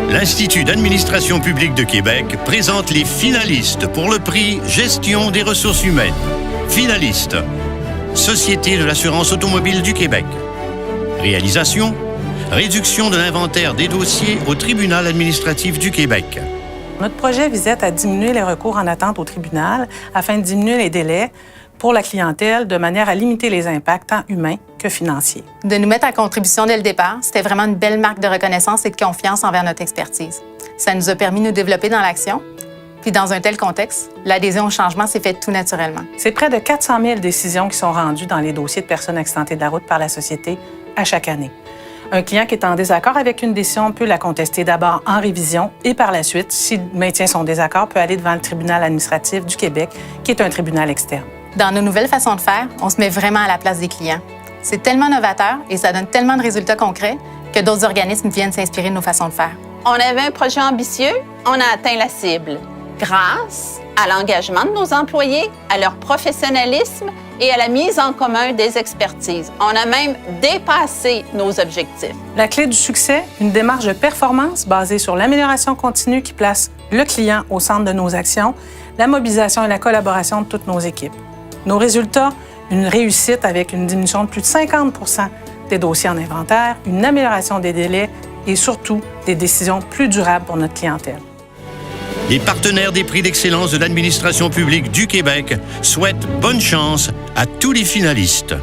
L'Institut d'administration publique de Québec présente les finalistes pour le prix Gestion des ressources humaines. Finalistes. Société de l'assurance automobile du Québec. Réalisation. Réduction de l'inventaire des dossiers au tribunal administratif du Québec. Notre projet visait à diminuer les recours en attente au tribunal afin de diminuer les délais pour la clientèle de manière à limiter les impacts tant humains que financiers. De nous mettre à contribution dès le départ, c'était vraiment une belle marque de reconnaissance et de confiance envers notre expertise. Ça nous a permis de nous développer dans l'action. Puis dans un tel contexte, l'adhésion au changement s'est faite tout naturellement. C'est près de 400 000 décisions qui sont rendues dans les dossiers de personnes accidentées de la route par la Société à chaque année. Un client qui est en désaccord avec une décision peut la contester d'abord en révision et par la suite, s'il maintient son désaccord, peut aller devant le tribunal administratif du Québec, qui est un tribunal externe. Dans nos nouvelles façons de faire, on se met vraiment à la place des clients. C'est tellement novateur et ça donne tellement de résultats concrets que d'autres organismes viennent s'inspirer de nos façons de faire. On avait un projet ambitieux, on a atteint la cible grâce à l'engagement de nos employés, à leur professionnalisme et à la mise en commun des expertises. On a même dépassé nos objectifs. La clé du succès, une démarche de performance basée sur l'amélioration continue qui place le client au centre de nos actions, la mobilisation et la collaboration de toutes nos équipes. Nos résultats, une réussite avec une diminution de plus de 50 % des dossiers en inventaire, une amélioration des délais et surtout des décisions plus durables pour notre clientèle. Les partenaires des prix d'excellence de l'administration publique du Québec souhaitent bonne chance à tous les finalistes.